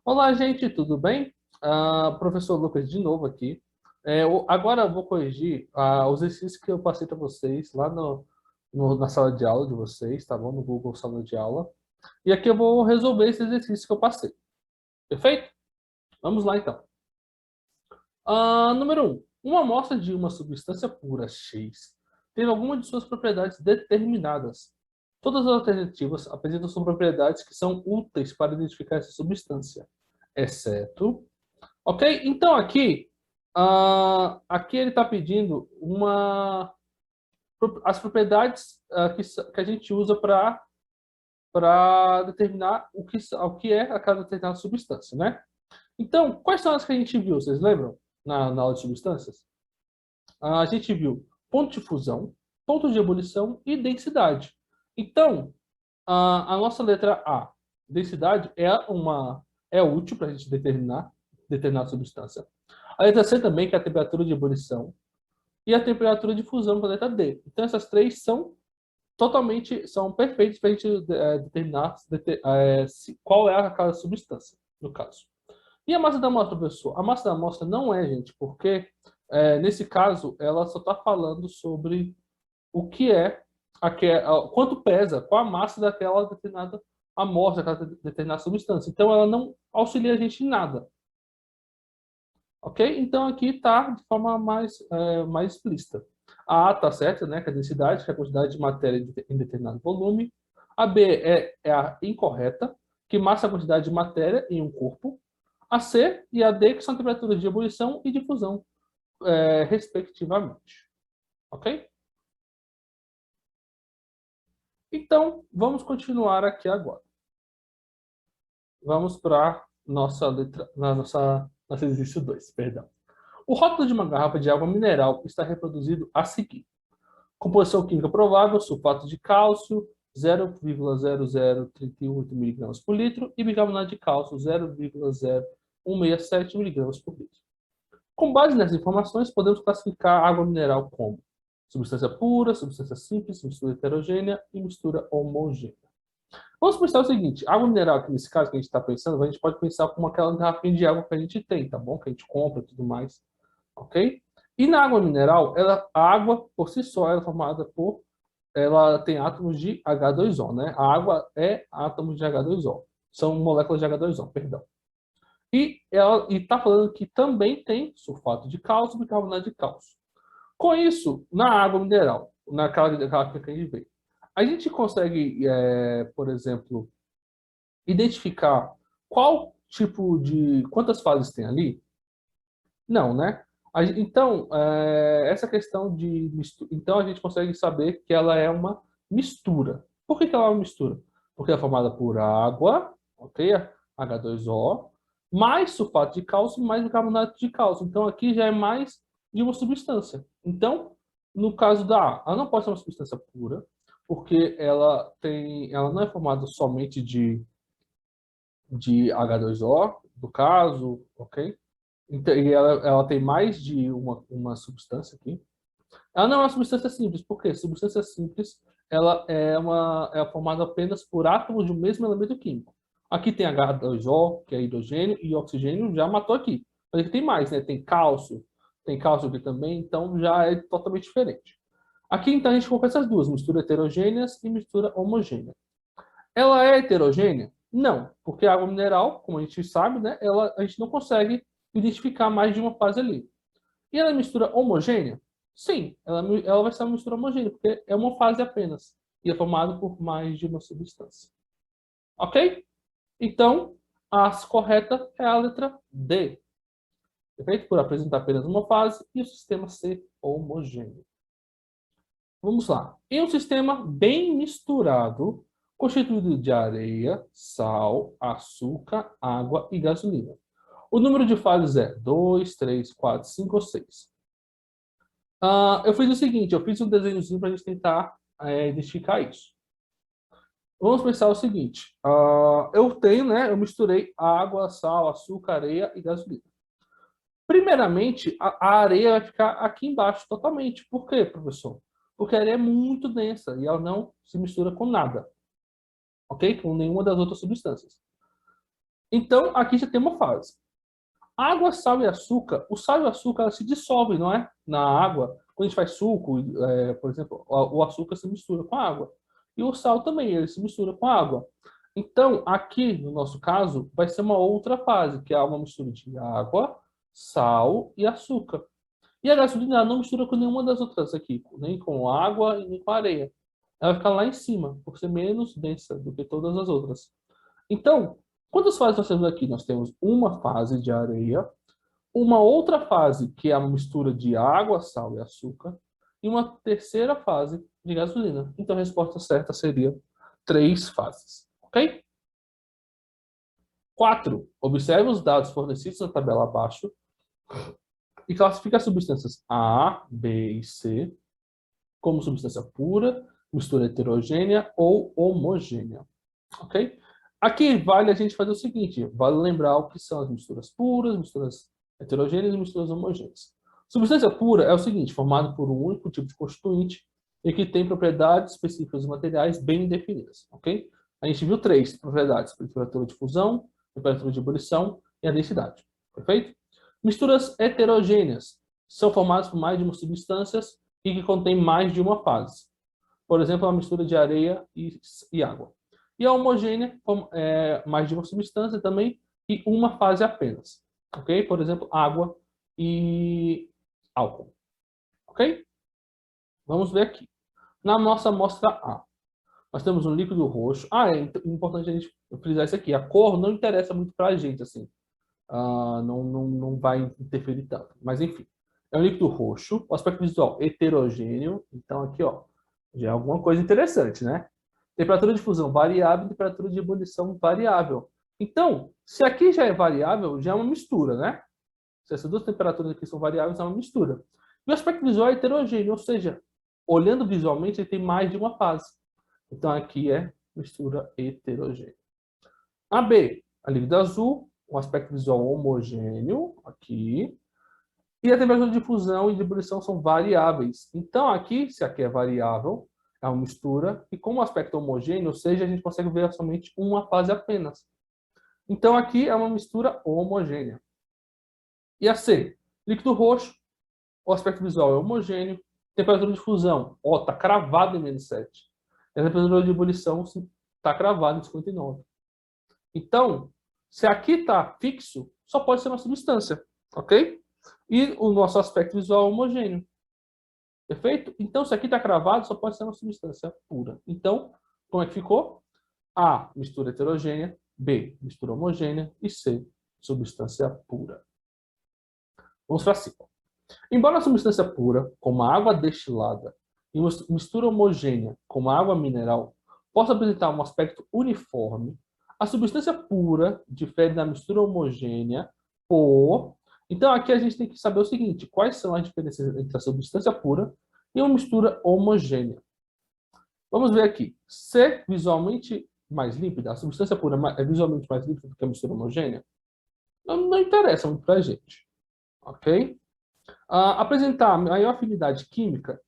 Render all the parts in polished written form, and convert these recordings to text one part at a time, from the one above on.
Olá, gente, tudo bem? Professor Lucas de novo aqui. Agora eu vou corrigir os exercícios que eu passei para vocês lá na sala de aula de vocês, tá bom? No Google Sala de Aula. E aqui eu vou resolver esse exercício que eu passei. Perfeito? Vamos lá, então. Número 1. Uma amostra de uma substância pura, X, tem alguma de suas propriedades determinadas. Todas as alternativas apresentam suas propriedades que são úteis para identificar essa substância, exceto. Ok? Então aqui ele está pedindo as propriedades que a gente usa para determinar o que é aquela determinada substância, né? Então, quais são as que a gente viu? Vocês lembram? Na aula de substâncias? A gente viu ponto de fusão, ponto de ebulição e densidade. Então, a nossa letra A, densidade, é útil para a gente determinar determinada substância. A letra C também, que é a temperatura de ebulição. E a temperatura de fusão com a letra D. Então, essas três são perfeitas para a gente determinar qual é aquela substância, no caso. E a massa da amostra, professor? A massa da amostra não é, gente, porque nesse caso ela só está falando sobre o que é, quanto pesa, qual a massa daquela determinada amostra, daquela determinada substância. Então ela não auxilia a gente em nada. Ok? Então aqui está de forma mais explícita. A está certa, né, que é a densidade, que é a quantidade de matéria em determinado volume. A B é a incorreta, que massa é a quantidade de matéria em um corpo. A C e a D, que são temperaturas de ebulição e de fusão, respectivamente. Ok? Então, vamos continuar aqui agora. Vamos para nossa letra, nosso exercício 2, perdão. O rótulo de uma garrafa de água mineral está reproduzido a seguir. Composição química provável, sulfato de cálcio, 0,0038 mg por litro e bicarbonato de cálcio, 0,0167 mg por litro. Com base nessas informações, podemos classificar a água mineral como substância pura, substância simples, mistura heterogênea e mistura homogênea. Vamos pensar o seguinte, água mineral, aqui nesse caso que a gente está pensando, a gente pode pensar como aquela garrafinha de água que a gente tem, tá bom? Que a gente compra e tudo mais, ok? E na água mineral, a água por si só é formada ela tem átomos de H2O, né? A água é átomos de H2O, são moléculas de H2O, perdão. E ela está falando que também tem sulfato de cálcio e bicarbonato de cálcio. Com isso, na água mineral, naquela garrafa que a gente vê, a gente consegue, por exemplo, identificar quantas fases tem ali? Não, né? Então, essa questão de mistura, então a gente consegue saber que ela é uma mistura. Por que ela é uma mistura? Porque é formada por água, ok? H2O, mais sulfato de cálcio, mais bicarbonato de cálcio. Então aqui já é mais de uma substância. Então, no caso da A, ela não pode ser uma substância pura, porque ela não é formada somente de H2O, do caso, ok? Então, e ela tem mais de uma substância aqui. Ela não é uma substância simples, por quê? Substância simples, ela é formada apenas por átomos de um mesmo elemento químico. Aqui tem H2O, que é hidrogênio, e oxigênio já matou aqui. Mas aqui tem mais, né? Tem cálcio aqui também, então já é totalmente diferente. Aqui, então, a gente coloca essas duas, mistura heterogêneas e mistura homogênea. Ela é heterogênea? Não, porque a água mineral, como a gente sabe, né, a gente não consegue identificar mais de uma fase ali. E ela é mistura homogênea? Sim, ela vai ser uma mistura homogênea, porque é uma fase apenas. E é formada por mais de uma substância. Ok? Então, a correta é a letra D. Perfeito? Por apresentar apenas uma fase e o sistema ser homogêneo. Vamos lá. Em um sistema bem misturado, constituído de areia, sal, açúcar, água e gasolina. O número de fases é 2, 3, 4, 5 ou 6. Eu fiz o seguinte, eu fiz um desenhozinho para a gente tentar identificar isso. Vamos pensar o seguinte, eu misturei água, sal, açúcar, areia e gasolina. Primeiramente, a areia vai ficar aqui embaixo totalmente. Por quê, professor? Porque a areia é muito densa e ela não se mistura com nada, ok? Com nenhuma das outras substâncias. Então, aqui já tem uma fase. Água, sal e açúcar. O sal e o açúcar elas se dissolvem, não é? Na água. Quando a gente faz suco, por exemplo, o açúcar se mistura com a água. E o sal também, ele se mistura com a água. Então, aqui, no nosso caso, vai ser uma outra fase, que é uma mistura de água, sal e açúcar. E a gasolina ela não mistura com nenhuma das outras aqui, nem com água e nem com areia. Ela fica lá em cima, por ser menos densa do que todas as outras. Então, quantas fases nós temos aqui? Nós temos uma fase de areia, uma outra fase, que é a mistura de água, sal e açúcar, e uma terceira fase de gasolina. Então, a resposta certa seria 3 fases. Ok? 4. Observe os dados fornecidos na tabela abaixo e classifique as substâncias A, B e C como substância pura, mistura heterogênea ou homogênea. Ok? Aqui vale a gente fazer o seguinte, vale lembrar o que são as misturas puras, misturas heterogêneas e misturas homogêneas. Substância pura é o seguinte, formado por um único tipo de constituinte e que tem propriedades específicas dos materiais bem definidas, ok? A gente viu 3 propriedades, temperatura de fusão, temperatura de ebulição e a densidade, perfeito? Misturas heterogêneas são formadas por mais de uma substâncias e que contêm mais de uma fase. Por exemplo, a mistura de areia e água. E a homogênea, mais de uma substância também, e uma fase apenas. Ok? Por exemplo, água e álcool. Ok? Vamos ver aqui. Na nossa amostra A, nós temos um líquido roxo. É importante a gente frisar isso aqui. A cor não interessa muito para a gente, assim. Não vai interferir tanto. Mas, enfim. É um líquido roxo. O aspecto visual heterogêneo. Então, aqui, ó, já é alguma coisa interessante, né? Temperatura de fusão variável, temperatura de ebulição variável. Então, se aqui já é variável, já é uma mistura, né? Se essas duas temperaturas aqui são variáveis, é uma mistura. E o aspecto visual é heterogêneo, ou seja, olhando visualmente, ele tem mais de uma fase. Então, aqui é mistura heterogênea. A B, a líquido azul, o aspecto visual homogêneo, aqui. E a temperatura de fusão e de ebulição são variáveis. Então, aqui, se aqui é variável, é uma mistura, e como o aspecto é homogêneo, ou seja, a gente consegue ver somente uma fase apenas. Então, aqui é uma mistura homogênea. E a C, líquido roxo, o aspecto visual é homogêneo, temperatura de fusão, ó, está cravado em -7. E a temperatura de ebulição está cravada em 59. Então, se aqui está fixo, só pode ser uma substância, ok? E o nosso aspecto visual é homogêneo. Perfeito? Então, se aqui está cravado, só pode ser uma substância pura. Então, como é que ficou? A, mistura heterogênea. B, mistura homogênea. E C, substância pura. Vamos para C. Embora a substância pura, como a água destilada, e mistura homogênea, como a água mineral, possa apresentar um aspecto uniforme, a substância pura difere da mistura homogênea por... Então, aqui a gente tem que saber o seguinte, quais são as diferenças entre a substância pura e uma mistura homogênea. Vamos ver aqui. Ser visualmente mais límpida, a substância pura é visualmente mais límpida do que a mistura homogênea? Não interessa muito para a gente. Ok? Apresentar maior afinidade química,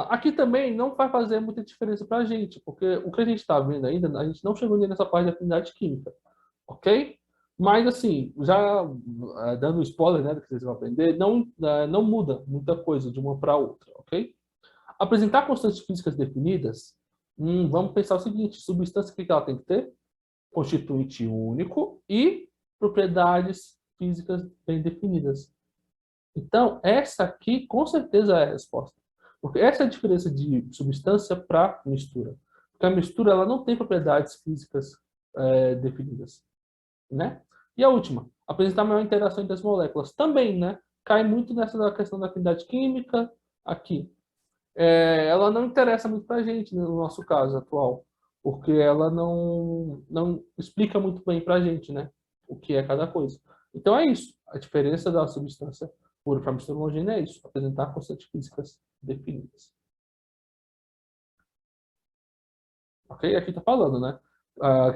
aqui também não vai fazer muita diferença para a gente, porque o que a gente está vendo ainda, a gente não chegou ainda nessa parte de afinidade química, ok? Mas, assim, já dando spoiler, né, do que vocês vão aprender, não muda muita coisa de uma para outra, ok? Apresentar constantes físicas definidas, vamos pensar o seguinte, substância, o que ela tem que ter? Constituinte único e propriedades físicas bem definidas. Então, essa aqui com certeza é a resposta. Porque essa é a diferença de substância para mistura. Porque a mistura ela não tem propriedades físicas definidas. Né? E a última, apresentar maior interação entre as moléculas. Também, né? Cai muito nessa questão da afinidade química aqui. Ela não interessa muito para a gente, no nosso caso atual. Porque ela não explica muito bem para a gente, né? O que é cada coisa. Então é isso. A diferença da substância pura para mistura homogênea é isso. Apresentar constantes físicas definidas. Ok? Aqui está falando, né?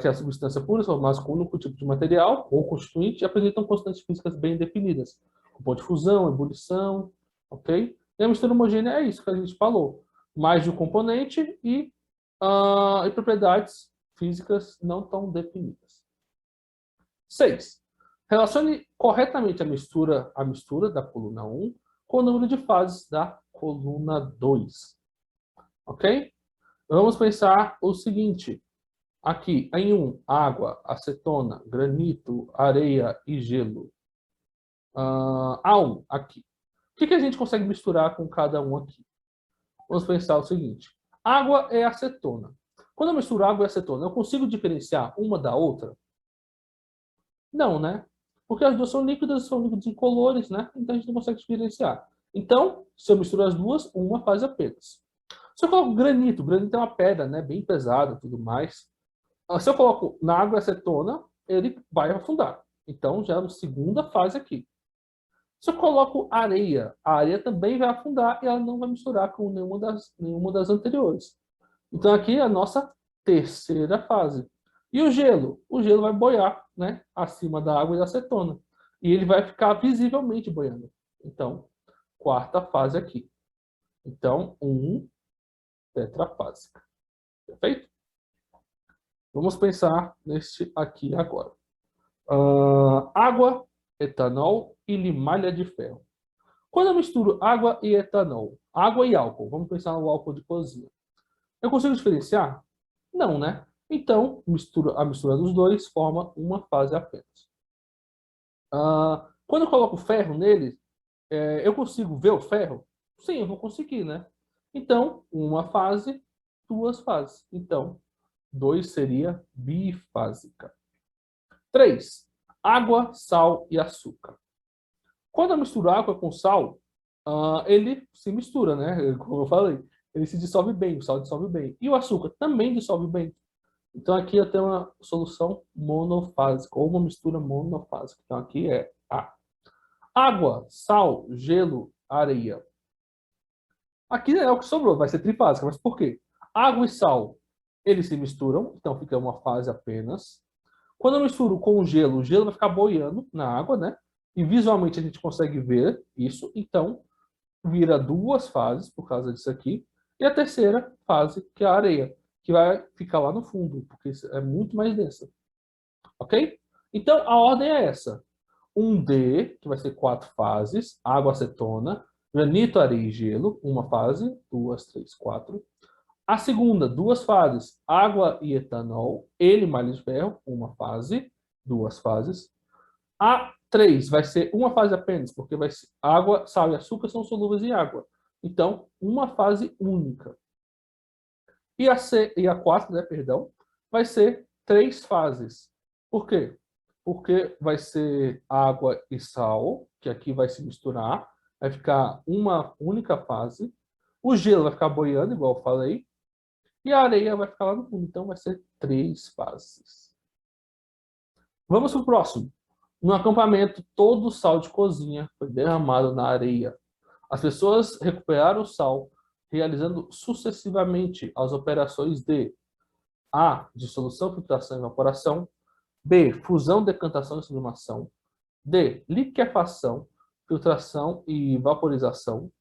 Que a substância pura são mais com um único tipo de material ou constituinte e apresentam constantes físicas bem definidas. Ponto de fusão, ebulição, ok? E a mistura homogênea é isso que a gente falou. Mais de um componente e propriedades físicas não tão definidas. 6. Relacione corretamente a mistura da coluna 1 com o número de fases da coluna 2. Ok? Vamos pensar o seguinte. Aqui, em 1, água, acetona, granito, areia e gelo. A1, aqui. O que a gente consegue misturar com cada um aqui? Vamos pensar o seguinte. Água é acetona. Quando eu misturo água e acetona, eu consigo diferenciar uma da outra? Não, né? Porque as duas são líquidos incolores, né? Então a gente não consegue diferenciar. Então, se eu misturo as duas, uma faz apenas. Se eu coloco granito é uma pedra, né? Bem pesada e tudo mais. Se eu coloco na água acetona, ele vai afundar. Então, já é a segunda fase aqui. Se eu coloco areia, a areia também vai afundar e ela não vai misturar com nenhuma das anteriores. Então, aqui é a nossa terceira fase. E o gelo? O gelo vai boiar, né, acima da água e da acetona. E ele vai ficar visivelmente boiando. Então, quarta fase aqui. Então, tetrafásica. Perfeito? Vamos pensar neste aqui agora. Água, etanol e limalha de ferro. Quando eu misturo água e etanol, água e álcool, vamos pensar no álcool de cozinha. Eu consigo diferenciar? Não, né? Então, a mistura dos dois forma uma fase apenas. Quando eu coloco ferro nele, eu consigo ver o ferro? Sim, eu vou conseguir, né? Então, uma fase, duas fases. Então, 2 seria bifásica. 3. Água, sal e açúcar. Quando eu misturo água com sal, ele se mistura, né? Como eu falei, ele se dissolve bem, o sal dissolve bem. E o açúcar também dissolve bem. Então aqui eu tenho uma solução monofásica, ou uma mistura monofásica. Então aqui é A. Água, sal, gelo, areia. Aqui é o que sobrou, vai ser trifásica, mas por quê? Água e sal, eles se misturam, então fica uma fase apenas. Quando eu misturo com o gelo vai ficar boiando na água, né? E visualmente a gente consegue ver isso, então vira duas fases por causa disso aqui. E a terceira fase, que é a areia, que vai ficar lá no fundo, porque é muito mais densa. Ok? Então a ordem é essa. 1D, que vai ser 4 fases, água, acetona, granito, areia e gelo, uma fase, 2, 3, 4. A segunda, duas fases, água e etanol, ele malha de ferro, uma fase, duas fases. A 3 vai ser uma fase apenas, porque vai ser água, sal e açúcar são solúveis em água. Então, uma fase única. E a 4, né, perdão, vai ser 3 fases. Por quê? Porque vai ser água e sal, que aqui vai se misturar, vai ficar uma única fase. O gelo vai ficar boiando, igual eu falei, e a areia vai ficar lá no fundo. Então vai ser 3 fases. Vamos para o próximo. No acampamento, todo o sal de cozinha foi derramado na areia. As pessoas recuperaram o sal, realizando sucessivamente as operações de A. Dissolução, filtração e evaporação. B. Fusão, decantação e sublimação. D. Liquefação, filtração e vaporização.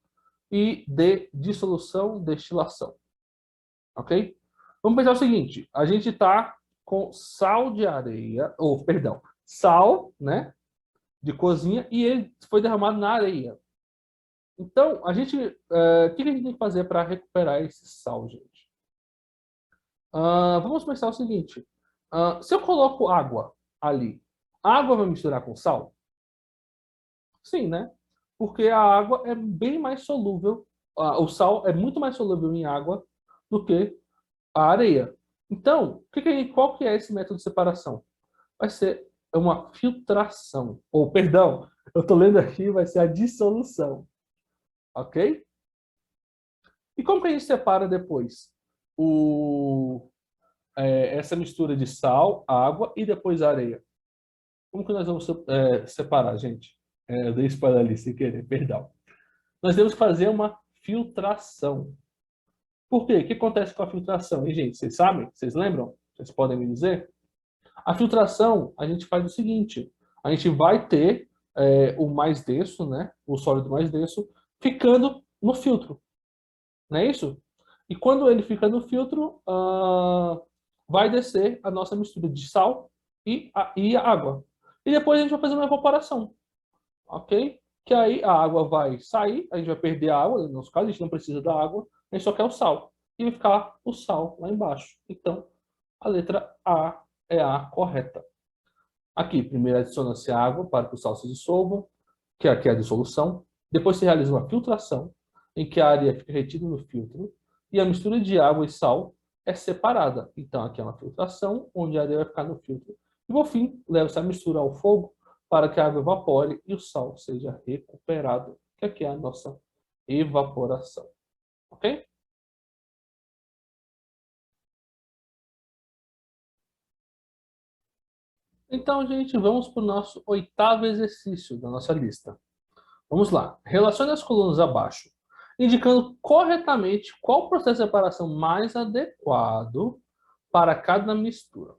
E D. Dissolução, destilação. Ok? Vamos pensar o seguinte, a gente está com sal de areia, ou perdão, sal, né, de cozinha e ele foi derramado na areia. Então, o que a gente tem que fazer para recuperar esse sal, gente? Vamos pensar o seguinte, se eu coloco água ali, a água vai misturar com sal? Sim, né? Porque a água é bem mais solúvel, o sal é muito mais solúvel em água do que a areia. Então, qual que é esse método de separação? Vai ser uma filtração. Ou, perdão, eu estou lendo aqui, vai ser a dissolução. Ok? E como que a gente separa depois essa mistura de sal, água e depois a areia? Como que nós vamos separar, gente? Eu dei spoiler ali sem querer, perdão. Nós temos que fazer uma filtração. Por quê? O que acontece com a filtração, hein, gente? Vocês sabem? Vocês lembram? Vocês podem me dizer? A filtração, a gente faz o seguinte, a gente vai ter o mais denso, né, o sólido mais denso, ficando no filtro, não é isso? E quando ele fica no filtro, vai descer a nossa mistura de sal e a água. E depois a gente vai fazer uma evaporação, ok? Que aí a água vai sair, a gente vai perder a água, no nosso caso a gente não precisa da água, a gente só quer o sal. E vai ficar o sal lá embaixo. Então, a letra A é a correta. Aqui, primeiro adiciona-se água para que o sal se dissolva, que aqui é a dissolução. Depois se realiza uma filtração, em que a areia fica retida no filtro, e a mistura de água e sal é separada. Então, aqui é uma filtração, onde a areia vai ficar no filtro. E, por fim, leva-se a mistura ao fogo para que a água evapore e o sal seja recuperado, que aqui é a nossa evaporação. Ok? Então, gente, vamos para o nosso oitavo exercício da nossa lista. Vamos lá. Relacione as colunas abaixo, indicando corretamente qual o processo de separação mais adequado para cada mistura.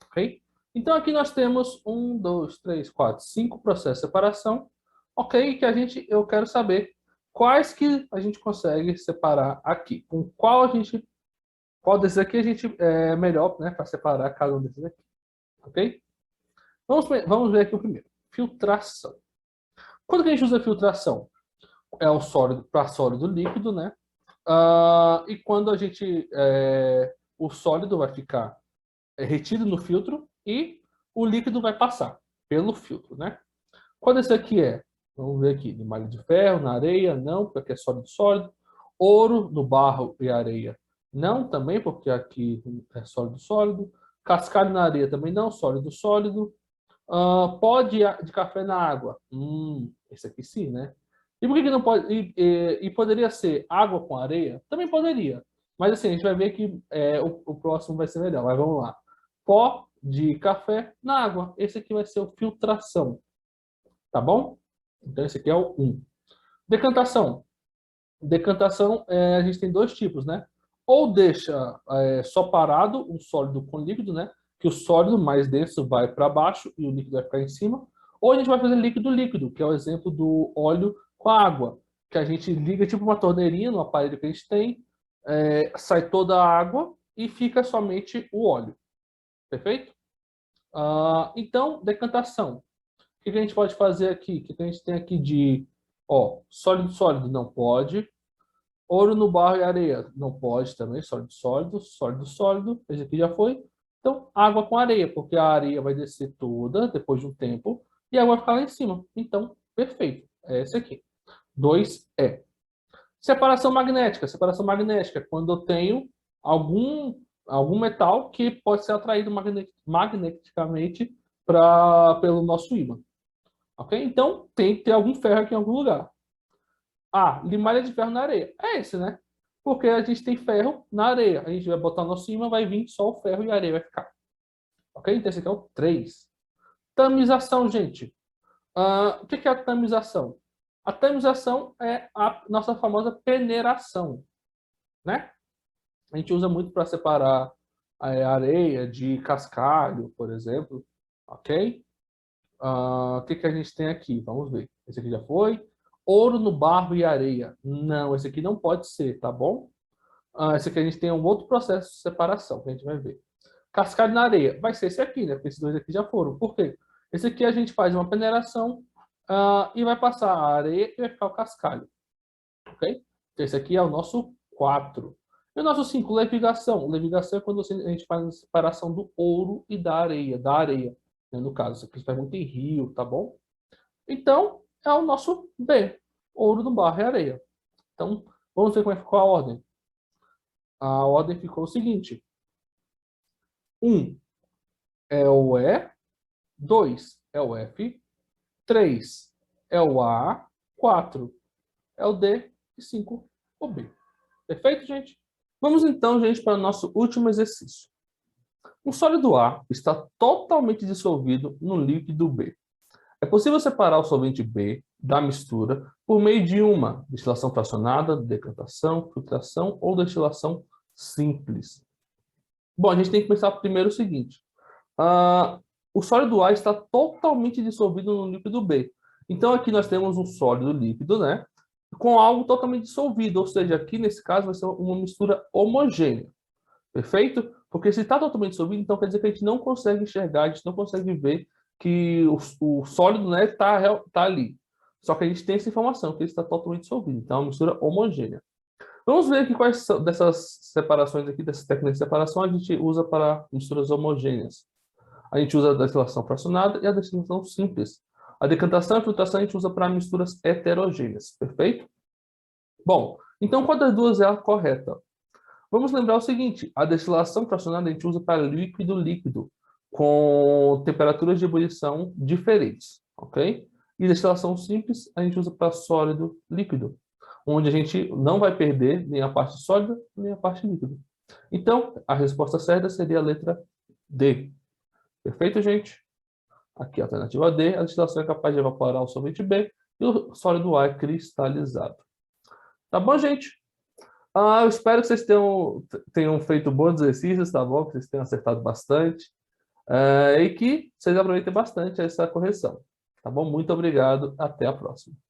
Ok? Então, aqui nós temos 5 processos de separação. Ok? Que eu quero saber quais que a gente consegue separar aqui. Com qual desses aqui a gente é melhor, né, para separar cada um desses aqui. Ok? Vamos ver aqui o primeiro. Filtração. Quando que a gente usa filtração? É o sólido para sólido líquido, né? E quando o sólido vai ficar retido no filtro e o líquido vai passar pelo filtro, né? Quando esse aqui é? Vamos ver aqui, de malha de ferro, na areia, não, porque é sólido sólido. Ouro no barro e areia, não, também, porque aqui é sólido sólido. Cascalho na areia também não, sólido sólido. Pó de café na água. Esse aqui sim, né? E por que não pode? E poderia ser água com areia? Também poderia. Mas assim, a gente vai ver que o próximo vai ser melhor. Mas vamos lá. Pó de café na água. Esse aqui vai ser o filtração. Tá bom? Então esse aqui é o 1. Decantação. Decantação, a gente tem dois tipos, né? Ou deixa só parado um sólido com líquido, né? Que o sólido mais denso vai para baixo e o líquido vai ficar em cima. Ou a gente vai fazer líquido-líquido, que é o exemplo do óleo com a água, que a gente liga tipo uma torneirinha no aparelho que a gente tem, sai toda a água e fica somente o óleo. Perfeito? Então, decantação. O que a gente pode fazer aqui? O que a gente tem aqui de sólido-sólido? Não pode. Ouro no barro e areia. Não pode também, sólido, sólido, sólido, sólido. Esse aqui já foi. Então, água com areia, porque a areia vai descer toda depois de um tempo e a água vai ficar lá em cima. Então, perfeito. É esse aqui. 2 é. Separação magnética. Separação magnética é quando eu tenho algum metal que pode ser atraído magneticamente pelo nosso ímã. Ok? Então, tem que ter algum ferro aqui em algum lugar. Limalha de ferro na areia. É esse, né? Porque a gente tem ferro na areia. A gente vai botar no cima, vai vir só o ferro e a areia vai ficar. Ok? Então esse aqui é o 3. Tamização, gente. O que é a tamização? A tamização é a nossa famosa peneiração, né? A gente usa muito para separar a areia de cascalho, por exemplo. Ok? O que a gente tem aqui? Vamos ver. Esse aqui já foi. Ouro no barro e areia. Não, esse aqui não pode ser, tá bom? Esse aqui a gente tem um outro processo de separação, que a gente vai ver. Cascalho na areia. Vai ser esse aqui, né? Porque esses dois aqui já foram. Por quê? Esse aqui a gente faz uma peneiração e vai passar a areia e vai ficar o cascalho. Ok? Então, esse aqui é o nosso 4. E o nosso 5, levigação. Levigação é quando a gente faz a separação do ouro e da areia. Da areia, né? No caso, isso aqui se pergunta em rio, tá bom? Então, é o nosso B. Ouro no barro e areia. Então, vamos ver como é que ficou a ordem. A ordem ficou o seguinte. 1 é o E, 2 é o F, 3 é o A, 4 é o D e 5 o B. Perfeito, gente? Vamos então, gente, para o nosso último exercício. Um sólido A está totalmente dissolvido no líquido B. É possível separar o solvente B da mistura por meio de uma destilação fracionada, decantação, filtração ou destilação simples. Bom, a gente tem que pensar primeiro o seguinte. O sólido A está totalmente dissolvido no líquido B. Então, aqui nós temos um sólido líquido, né? Com algo totalmente dissolvido. Ou seja, aqui nesse caso vai ser uma mistura homogênea. Perfeito? Porque se está totalmente dissolvido, então quer dizer que a gente não consegue enxergar, a gente não consegue ver que o sólido, né, tá ali. Só que a gente tem essa informação, que ele está totalmente dissolvido. Então, é uma mistura homogênea. Vamos ver aqui quais são dessas separações aqui, dessas técnicas de separação, a gente usa para misturas homogêneas. A gente usa a destilação fracionada e a destilação simples. A decantação e a filtração a gente usa para misturas heterogêneas, perfeito? Bom, então qual das duas é a correta? Vamos lembrar o seguinte, a destilação fracionada a gente usa para líquido-líquido, com temperaturas de ebulição diferentes, ok? E destilação simples a gente usa para sólido-líquido, onde a gente não vai perder nem a parte sólida, nem a parte líquida. Então, a resposta certa seria a letra D. Perfeito, gente? Aqui a alternativa D, a destilação é capaz de evaporar o solvente B e o sólido A é cristalizado. Tá bom, gente? Eu espero que vocês tenham feito bons exercícios, tá bom? Que vocês tenham acertado bastante. E que vocês aproveitem bastante essa correção. Tá bom? Muito obrigado. Até a próxima.